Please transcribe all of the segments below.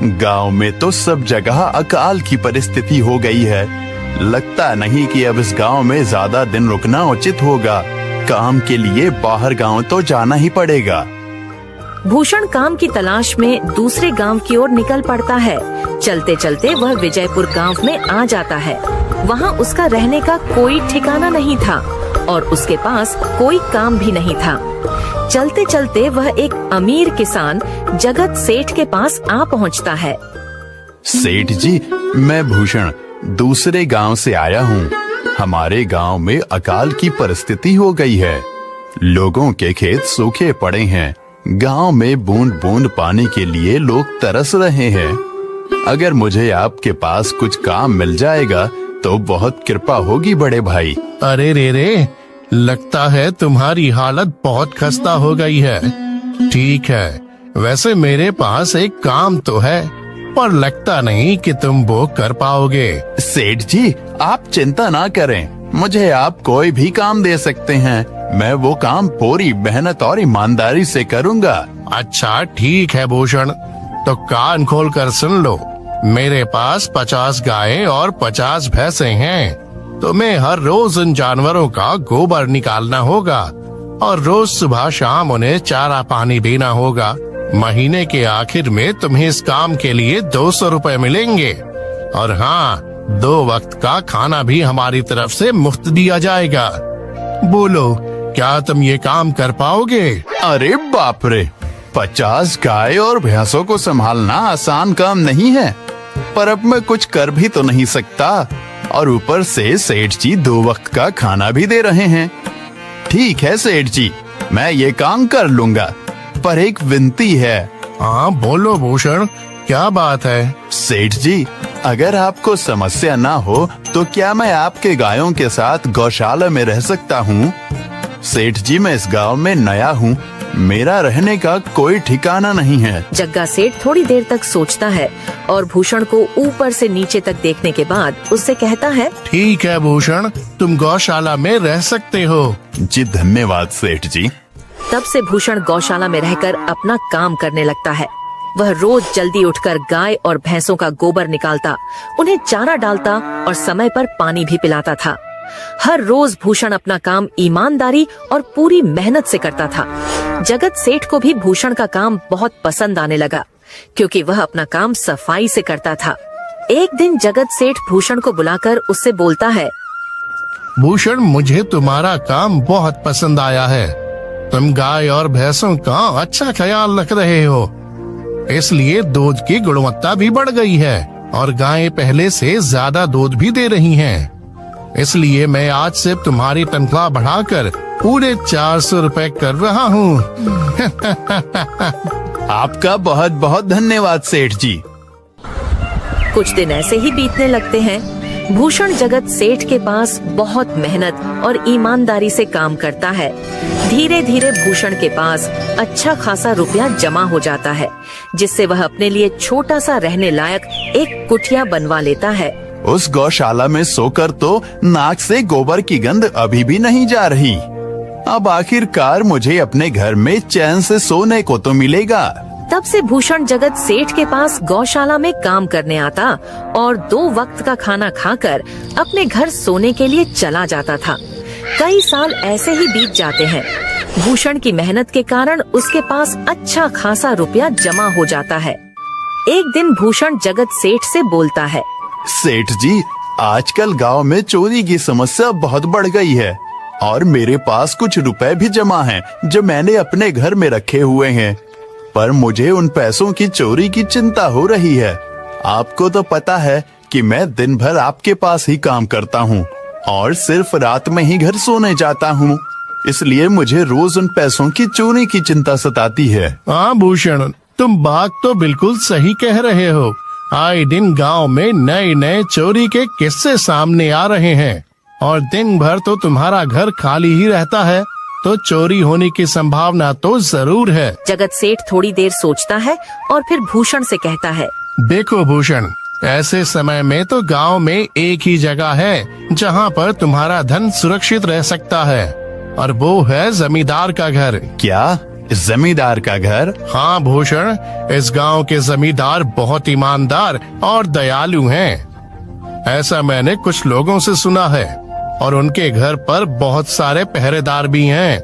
गांव में तो सब जगह अकाल की परिस्थिति हो गई है। लगता नहीं कि अब इस गांव में ज्यादा दिन रुकना उचित होगा। काम के लिए बाहर गांव तो जाना ही पड़ेगा। भूषण काम की तलाश में दूसरे गांव की ओर निकल पड़ता है। चलते चलते वह विजयपुर गांव में आ जाता है। वहां उसका रहने का कोई ठिकाना नहीं था और उसके पास कोई काम भी नहीं था। चलते चलते वह एक अमीर किसान जगत सेठ के पास आ पहुंचता है। सेठ जी, मैं भूषण दूसरे गांव से आया हूँ। हमारे गांव में अकाल की परिस्थिति हो गई है। लोगों के खेत सूखे पड़े हैं। गांव में बूंद बूंद पानी के लिए लोग तरस रहे हैं। अगर मुझे आपके पास कुछ काम मिल जाएगा तो बहुत कृपा होगी बड़े भाई। अरे रे, लगता है तुम्हारी हालत बहुत खस्ता हो गई है। ठीक है, वैसे मेरे पास एक काम तो है, पर लगता नहीं कि तुम वो कर पाओगे। सेठ जी, आप चिंता ना करें। मुझे आप कोई भी काम दे सकते हैं। मैं वो काम पूरी मेहनत और ईमानदारी से करूंगा। अच्छा ठीक है भूषण, तो कान खोल कर सुन लो। मेरे पास 50 गायें और 50 भैंसे हैं। तुम्हें हर रोज उन जानवरों का गोबर निकालना होगा और रोज सुबह शाम उन्हें चारा पानी देना होगा। महीने के आखिर में तुम्हें इस काम के लिए 200 रुपए मिलेंगे। और हाँ, 2 वक्त का खाना भी हमारी तरफ से मुफ्त दिया जाएगा। बोलो, क्या तुम ये काम कर पाओगे? अरे बाप रे, 50 गाय और भैंसों को संभालना आसान काम नहीं है। पर अब मैं कुछ कर भी तो नहीं सकता, और ऊपर से सेठ जी 2 वक्त का खाना भी दे रहे हैं। ठीक है सेठ जी, मैं ये काम कर लूंगा, पर एक विनती है। हाँ बोलो भूषण, क्या बात है? सेठ जी, अगर आपको समस्या ना हो तो क्या मैं आपके गायों के साथ गौशाला में रह सकता हूँ? सेठ जी, मैं इस गांव में नया हूँ। मेरा रहने का कोई ठिकाना नहीं है। जग्गा सेठ थोड़ी देर तक सोचता है और भूषण को ऊपर से नीचे तक देखने के बाद उससे कहता है, ठीक है भूषण, तुम गौशाला में रह सकते हो। जी धन्यवाद सेठ जी। तब से भूषण गौशाला में रहकर अपना काम करने लगता है। वह रोज जल्दी उठकर गाय और भैंसों का गोबर निकालता, उन्हें चारा डालता और समय पर पानी भी पिलाता था। हर रोज भूषण अपना काम ईमानदारी और पूरी मेहनत से करता था। जगत सेठ को भी भूषण का काम बहुत पसंद आने लगा, क्योंकि वह अपना काम सफाई से करता था। एक दिन जगत सेठ भूषण को बुलाकर उससे बोलता है, भूषण, मुझे तुम्हारा काम बहुत पसंद आया है। तुम गाय और भैंसों का अच्छा ख्याल रख रहे हो, इसलिए दूध की गुणवत्ता भी बढ़ गई है और गायें पहले से ज्यादा दूध भी दे रही हैं। इसलिए मैं आज से तुम्हारी तनख्वाह बढ़ाकर पूरे 400 रुपए कर रहा हूँ। आपका बहुत बहुत धन्यवाद सेठ जी। कुछ दिन ऐसे ही बीतने लगते हैं। भूषण जगत सेठ के पास बहुत मेहनत और ईमानदारी से काम करता है। धीरे धीरे भूषण के पास अच्छा खासा रुपया जमा हो जाता है, जिससे वह अपने लिए छोटा सा रहने लायक एक कुटिया बनवा लेता है। उस गौशाला में सोकर तो नाक से गोबर की गंध अभी भी नहीं जा रही। अब आखिरकार मुझे अपने घर में चैन से सोने को तो मिलेगा। तब से भूषण जगत सेठ के पास गौशाला में काम करने आता और 2 वक्त का खाना खाकर अपने घर सोने के लिए चला जाता था। कई साल ऐसे ही बीत जाते हैं। भूषण की मेहनत के कारण उसके पास अच्छा खासा रुपया जमा हो जाता है। एक दिन भूषण जगत सेठ से बोलता है, सेठ जी, आजकल गांव में चोरी की समस्या बहुत बढ़ गई है और मेरे पास कुछ रुपए भी जमा हैं जो मैंने अपने घर में रखे हुए हैं, पर मुझे उन पैसों की चोरी की चिंता हो रही है। आपको तो पता है कि मैं दिन भर आपके पास ही काम करता हूँ और सिर्फ रात में ही घर सोने जाता हूँ, इसलिए मुझे रोज उन पैसों की चोरी की चिंता सताती है। हाँ भूषण, तुम बात तो बिल्कुल सही कह रहे हो। आए दिन गांव में नए नए चोरी के किस्से सामने आ रहे हैं और दिन भर तो तुम्हारा घर खाली ही रहता है, तो चोरी होने की संभावना तो जरूर है। जगत सेठ थोड़ी देर सोचता है और फिर भूषण से कहता है, देखो भूषण, ऐसे समय में तो गांव में एक ही जगह है जहां पर तुम्हारा धन सुरक्षित रह सकता है, और वो है जमींदार का घर। क्या जमींदार का घर? हाँ भूषण, इस गांव के जमींदार बहुत ईमानदार और दयालु हैं। ऐसा मैंने कुछ लोगों से सुना है और उनके घर पर बहुत सारे पहरेदार भी हैं,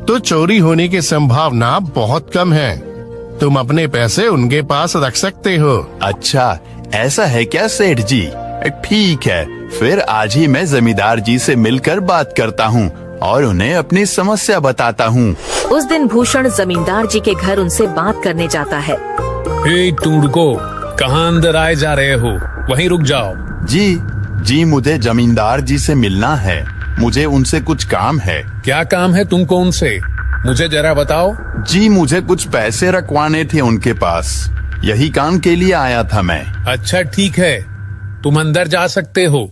तो चोरी होने की संभावना बहुत कम है। तुम अपने पैसे उनके पास रख सकते हो। अच्छा, ऐसा है क्या सेठ जी? ठीक है, फिर आज ही मैं जमींदार जी से मिलकर बात करता हूँ और उन्हें अपनी समस्या बताता हूँ। उस दिन भूषण जमींदार जी के घर उनसे बात करने जाता है। हे तुम रुको, कहाँ अंदर आए जा रहे हो? वहीं रुक जाओ। जी, मुझे जमींदार जी से मिलना है। मुझे उनसे कुछ काम है। क्या काम है तुमको उनसे? मुझे जरा बताओ। जी, मुझे कुछ पैसे रखवाने थे उनके पास, यही काम के लिए आया था मैं। अच्छा ठीक है, तुम अंदर जा सकते हो।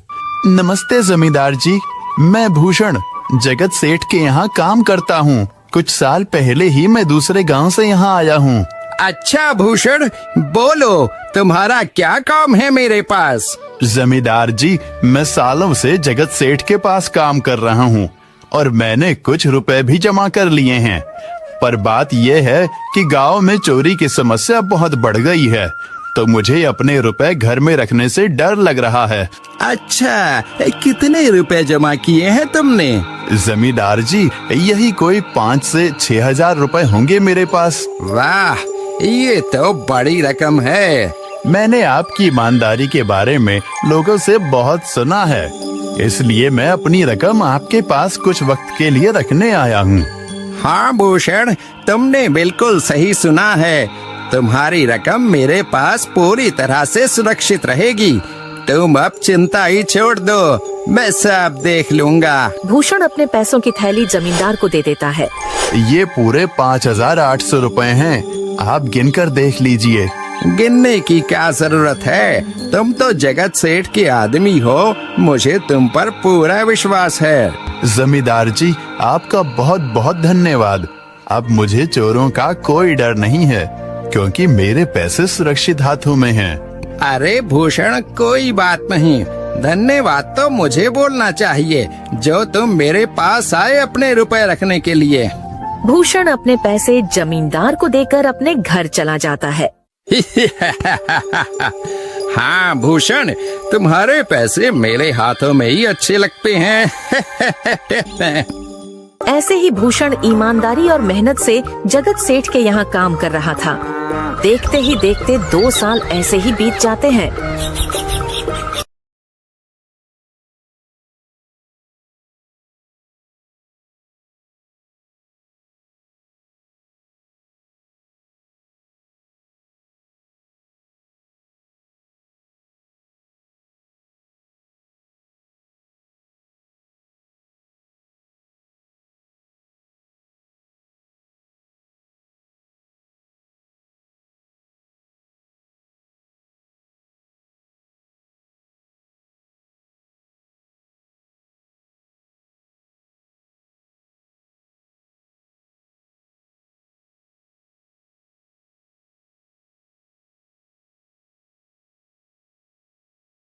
नमस्ते जमींदार जी, मैं भूषण जगत सेठ के यहाँ काम करता हूँ। कुछ साल पहले ही मैं दूसरे गांव से यहाँ आया हूँ। अच्छा भूषण, बोलो तुम्हारा क्या काम है मेरे पास? जमींदार जी, मैं सालों से जगत सेठ के पास काम कर रहा हूँ और मैंने कुछ रुपए भी जमा कर लिए हैं। पर बात यह है कि गांव में चोरी की समस्या बहुत बढ़ गई है, तो मुझे अपने रुपए घर में रखने से डर लग रहा है। अच्छा, कितने रुपए जमा किए हैं तुमने? जमींदार जी, यही कोई 5 से 6 हजार रुपए होंगे मेरे पास। वाह, ये तो बड़ी रकम है। मैंने आपकी ईमानदारी के बारे में लोगों से बहुत सुना है, इसलिए मैं अपनी रकम आपके पास कुछ वक्त के लिए रखने आया हूँ। हाँ भूषण, तुमने बिल्कुल सही सुना है। तुम्हारी रकम मेरे पास पूरी तरह से सुरक्षित रहेगी। तुम अब चिंता ही छोड़ दो, मैं सब देख लूंगा। भूषण अपने पैसों की थैली जमींदार को दे देता है। ये पूरे 5,800 रुपए हैं, आप गिनकर देख लीजिए। गिनने की क्या जरूरत है? तुम तो जगत सेठ के आदमी हो, मुझे तुम पर पूरा विश्वास है। जमींदार जी, आपका बहुत बहुत धन्यवाद। अब मुझे चोरों का कोई डर नहीं है, क्योंकि मेरे पैसे सुरक्षित हाथों में हैं। अरे भूषण, कोई बात नहीं, धन्यवाद तो मुझे बोलना चाहिए, जो तुम मेरे पास आए अपने रुपए रखने के लिए। भूषण अपने पैसे जमींदार को देकर अपने घर चला जाता है। हाँ भूषण, तुम्हारे पैसे मेरे हाथों में ही अच्छे लगते हैं। ऐसे ही भूषण ईमानदारी और मेहनत से जगत सेठ के यहाँ काम कर रहा था। देखते ही देखते 2 साल ऐसे ही बीत जाते हैं।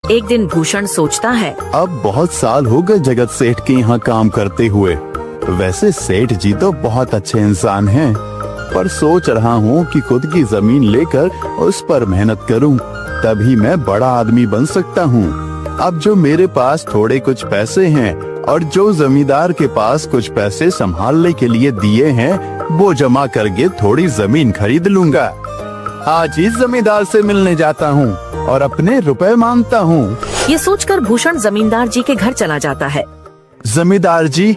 एक दिन भूषण सोचता है, अब बहुत साल हो गए जगत सेठ के यहाँ काम करते हुए। वैसे सेठ जी तो बहुत अच्छे इंसान हैं, पर सोच रहा हूँ कि खुद की जमीन लेकर उस पर मेहनत करूँ, तभी मैं बड़ा आदमी बन सकता हूँ। अब जो मेरे पास थोड़े कुछ पैसे हैं और जो जमींदार के पास कुछ पैसे संभालने के लिए दिए हैं, वो जमा करके थोड़ी जमीन खरीद लूंगा। आज ही जमींदार से मिलने जाता हूँ और अपने रुपए मांगता हूँ। ये सोचकर भूषण जमींदार जी के घर चला जाता है। जमींदार जी,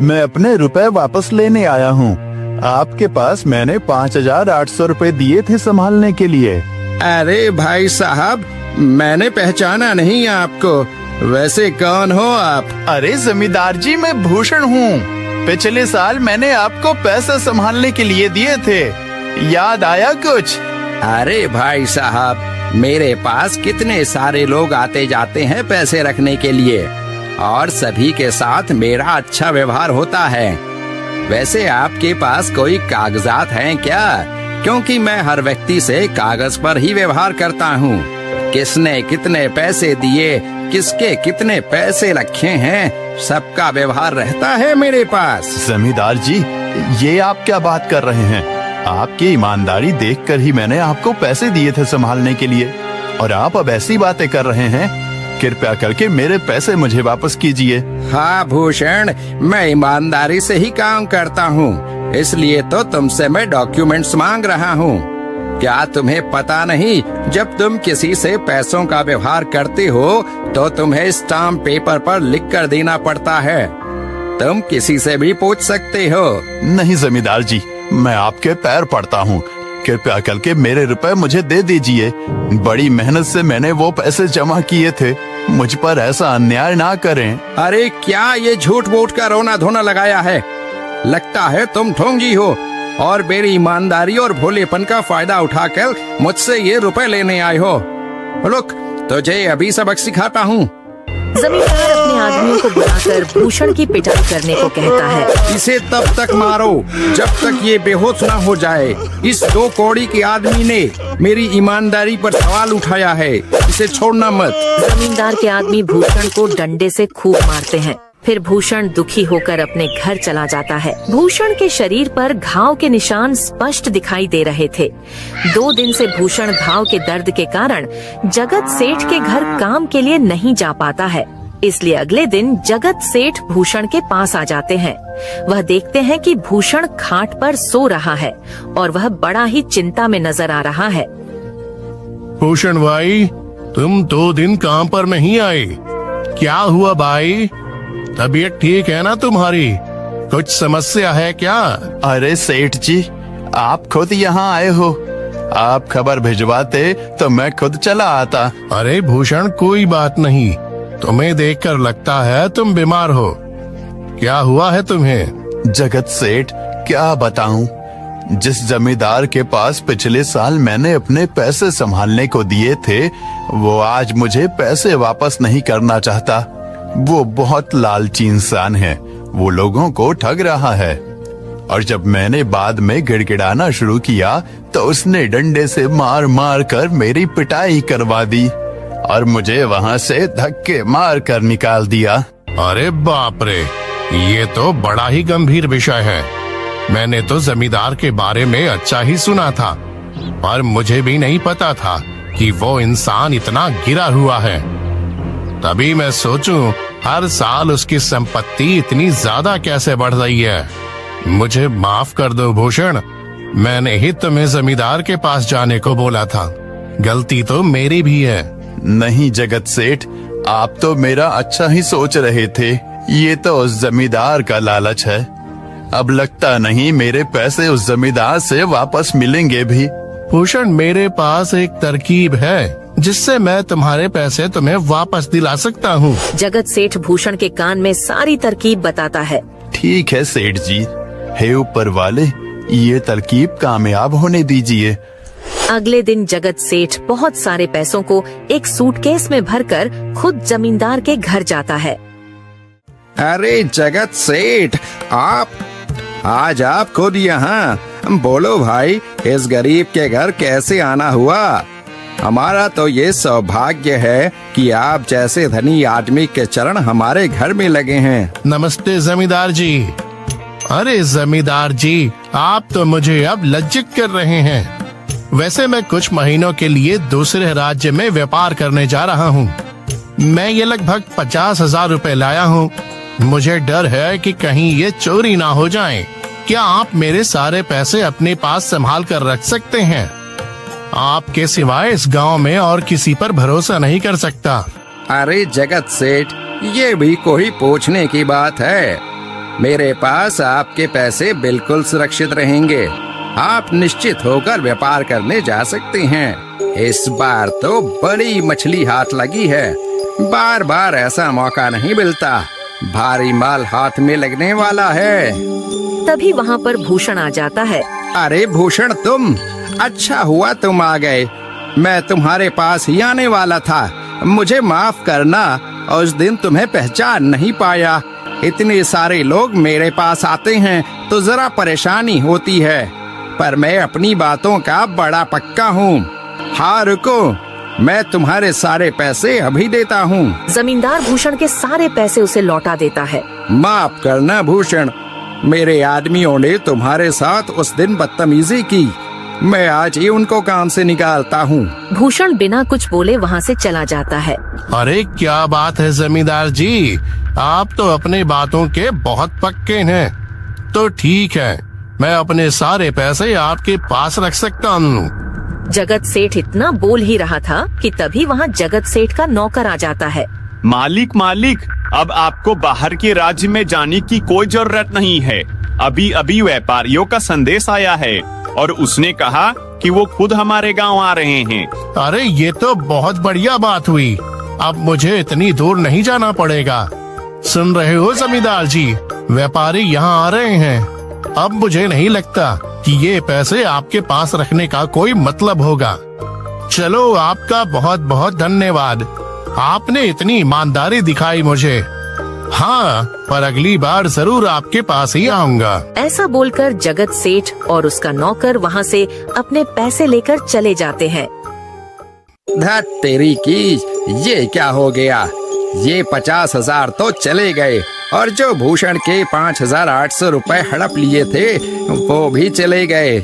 मैं अपने रुपए वापस लेने आया हूँ। आपके पास मैंने 5,800 रुपए दिए थे संभालने के लिए। अरे भाई साहब, मैंने पहचाना नहीं आपको, वैसे कौन हो आप? अरे जमींदार जी, मैं भूषण हूँ। पिछले साल मैंने आपको पैसे संभालने के लिए दिए थे, याद आया कुछ? अरे भाई साहब, मेरे पास कितने सारे लोग आते जाते हैं पैसे रखने के लिए, और सभी के साथ मेरा अच्छा व्यवहार होता है। वैसे आपके पास कोई कागजात हैं क्या? क्योंकि मैं हर व्यक्ति से कागज पर ही व्यवहार करता हूँ। किसने कितने पैसे दिए, किसके कितने पैसे रखे हैं, सबका व्यवहार रहता है मेरे पास। जमींदार जी, ये आप क्या बात कर रहे हैं? आपकी ईमानदारी देखकर ही मैंने आपको पैसे दिए थे संभालने के लिए, और आप अब ऐसी बातें कर रहे हैं। कृपया करके मेरे पैसे मुझे वापस कीजिए। हाँ भूषण, मैं ईमानदारी से ही काम करता हूँ, इसलिए तो तुमसे मैं डॉक्यूमेंट्स मांग रहा हूँ। क्या तुम्हें पता नहीं, जब तुम किसी से पैसों का व्यवहार करते हो तो तुम्हें स्टाम्प पेपर पर लिख कर देना पड़ता है। तुम किसी से भी पूछ सकते हो। नहीं जमींदार जी, मैं आपके पैर पड़ता हूँ, कृपया करके मेरे रुपए मुझे दे दीजिए। बड़ी मेहनत से मैंने वो पैसे जमा किए थे, मुझ पर ऐसा अन्याय ना करें। अरे क्या ये झूठ मूठ का रोना धोना लगाया है? लगता है तुम ढोंगी हो और मेरी ईमानदारी और भोलेपन का फायदा उठाकर मुझसे ये रुपए लेने आए हो। रुक, तुझे अभी सबक सिखाता हूँ। जमींदार अपने आदमियों को बुलाकर भूषण की पिटाई करने को कहता है। इसे तब तक मारो जब तक ये बेहोश ना हो जाए। इस 2 कौड़ी के आदमी ने मेरी ईमानदारी पर सवाल उठाया है, इसे छोड़ना मत। जमींदार के आदमी भूषण को डंडे से खूब मारते हैं। फिर भूषण दुखी होकर अपने घर चला जाता है। भूषण के शरीर पर घाव के निशान स्पष्ट दिखाई दे रहे थे। 2 दिन से भूषण घाव के दर्द के कारण जगत सेठ के घर काम के लिए नहीं जा पाता है। इसलिए अगले दिन जगत सेठ भूषण के पास आ जाते हैं। वह देखते हैं कि भूषण खाट पर सो रहा है और वह बड़ा ही चिंता में नजर आ रहा है। भूषण भाई, तुम 2 दिन काम पर नहीं आए, क्या हुआ भाई? तबीयत ठीक है ना तुम्हारी? कुछ समस्या है क्या? अरे सेठ जी, आप खुद यहाँ आए हो। आप खबर भिजवाते तो मैं खुद चला आता। अरे भूषण, कोई बात नहीं, तुम्हें देखकर लगता है तुम बीमार हो। क्या हुआ है तुम्हें? जगत सेठ, क्या बताऊं, जिस जमींदार के पास पिछले साल मैंने अपने पैसे संभालने को दिए थे, वो आज मुझे पैसे वापस नहीं करना चाहता। वो बहुत लालची इंसान है, वो लोगों को ठग रहा है। और जब मैंने बाद में गिड़गिड़ाना शुरू किया तो उसने डंडे से मार मार कर मेरी पिटाई करवा दी और मुझे वहाँ से धक्के मार कर निकाल दिया। अरे बाप रे, ये तो बड़ा ही गंभीर विषय है। मैंने तो जमींदार के बारे में अच्छा ही सुना था, पर मुझे भी नहीं पता था कि वो इंसान इतना गिरा हुआ है। तभी मैं सोचूं, हर साल उसकी संपत्ति इतनी ज्यादा कैसे बढ़ रही है। मुझे माफ कर दो भूषण, मैंने ही तुम्हें जमींदार के पास जाने को बोला था। गलती तो मेरी भी है। नहीं जगत सेठ, आप तो मेरा अच्छा ही सोच रहे थे। ये तो उस जमींदार का लालच है। अब लगता नहीं मेरे पैसे उस जमींदार से वापस मिलेंगे भी। भूषण, मेरे पास एक तरकीब है जिससे मैं तुम्हारे पैसे तुम्हें वापस दिला सकता हूँ। जगत सेठ भूषण के कान में सारी तरकीब बताता है। ठीक है सेठ जी, हे ऊपर वाले, ये तरकीब कामयाब होने दीजिए। अगले दिन जगत सेठ बहुत सारे पैसों को एक सूटकेस में भरकर खुद जमींदार के घर जाता है। अरे जगत सेठ, आज आप खुद यहाँ? बोलो भाई, इस गरीब के घर कैसे आना हुआ? हमारा तो ये सौभाग्य है कि आप जैसे धनी आदमी के चरण हमारे घर में लगे हैं। नमस्ते जमींदार जी। अरे जमींदार जी, आप तो मुझे अब लज्जित कर रहे हैं। वैसे मैं कुछ महीनों के लिए दूसरे राज्य में व्यापार करने जा रहा हूँ। मैं ये लगभग 50,000 रुपए लाया हूँ। मुझे डर है कि कहीं ये चोरी ना हो जाएं। क्या आप मेरे सारे पैसे अपने पास संभाल कर रख सकते हैं? आपके सिवाय इस गांव में और किसी पर भरोसा नहीं कर सकता। अरे जगत सेठ, ये भी कोई पूछने की बात है? मेरे पास आपके पैसे बिल्कुल सुरक्षित रहेंगे। आप निश्चित होकर व्यापार करने जा सकते हैं। इस बार तो बड़ी मछली हाथ लगी है। बार बार ऐसा मौका नहीं मिलता। भारी माल हाथ में लगने वाला है। तभी वहाँ पर भूषण आ जाता है। अरे भूषण, तुम? अच्छा हुआ तुम आ गए। मैं तुम्हारे पास ही आने वाला था। मुझे माफ करना, उस दिन तुम्हें पहचान नहीं पाया। इतने सारे लोग मेरे पास आते हैं तो जरा परेशानी होती है, पर मैं अपनी बातों का बड़ा पक्का हूँ। हाँ रुको, मैं तुम्हारे सारे पैसे अभी देता हूँ। जमींदार भूषण के सारे पैसे उसे लौटा देता है। माफ करना भूषण, मेरे आदमियों ने तुम्हारे साथ उस दिन बदतमीजी की। मैं आज ही उनको काम से निकालता हूँ। भूषण बिना कुछ बोले वहाँ से चला जाता है। अरे क्या बात है जमींदार जी, आप तो अपने बातों के बहुत पक्के हैं। तो ठीक है, मैं अपने सारे पैसे आपके पास रख सकता हूँ। जगत सेठ इतना बोल ही रहा था कि तभी वहाँ जगत सेठ का नौकर आ जाता है। मालिक मालिक, अब आपको बाहर के राज्य में जाने की कोई जरूरत नहीं है। अभी अभी व्यापारियों का संदेश आया है और उसने कहा कि वो खुद हमारे गांव आ रहे हैं। अरे ये तो बहुत बढ़िया बात हुई। अब मुझे इतनी दूर नहीं जाना पड़ेगा। सुन रहे हो जमींदार जी, व्यापारी यहाँ आ रहे हैं। अब मुझे नहीं लगता कि ये पैसे आपके पास रखने का कोई मतलब होगा। चलो, आपका बहुत बहुत धन्यवाद। आपने इतनी ईमानदारी दिखाई मुझे। हाँ, पर अगली बार जरूर आपके पास ही आऊंगा। ऐसा बोलकर जगत सेठ और उसका नौकर वहाँ से अपने पैसे लेकर चले जाते हैं। धत तेरी की, ये क्या हो गया? ये 50,000 तो चले गए और जो भूषण के 5,800 रुपए हड़प लिए थे वो भी चले गए।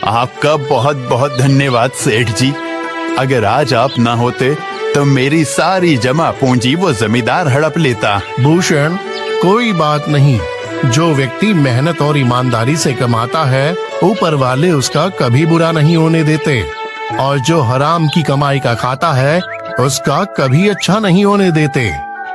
आपका बहुत बहुत धन्यवाद सेठ जी। अगर आज आप ना होते तो मेरी सारी जमा पूंजी वो जमींदार हड़प लेता। भूषण, कोई बात नहीं। जो व्यक्ति मेहनत और ईमानदारी से कमाता है, ऊपर वाले उसका कभी बुरा नहीं होने देते, और जो हराम की कमाई का खाता है उसका कभी अच्छा नहीं होने देते।